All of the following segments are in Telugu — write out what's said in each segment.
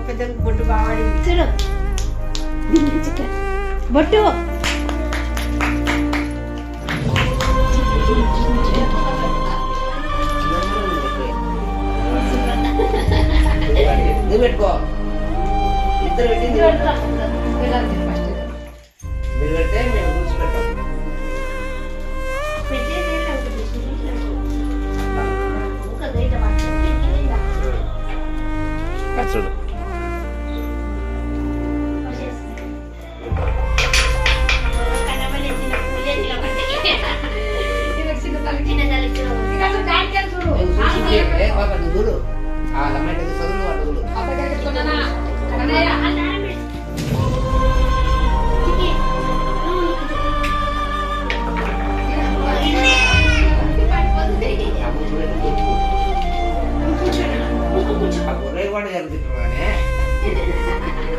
పెద్ద బొట్టు బావాడి చూడు బొట్టు పెట్టుకో ఇద్దరు పెట్టింది మీరు పెడితే మేము కూర్చోబెట్టాం చూడు చూడు ఆ లమ్మటి చదువు అడుగులు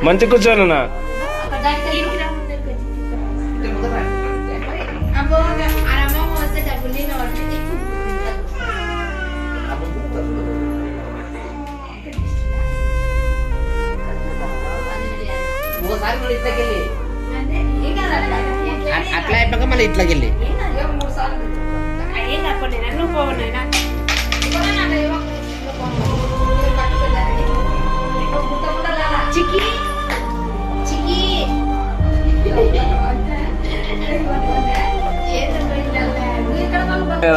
మంచి కూర్చోనన్నా అట్లా అయిపోక మళ్ళీ ఇట్లాకి వెళ్ళి చికి చికి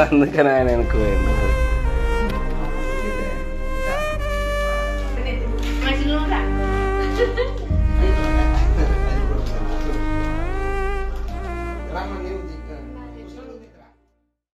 అందుకని ఆయన వెనక్కి పోయింది.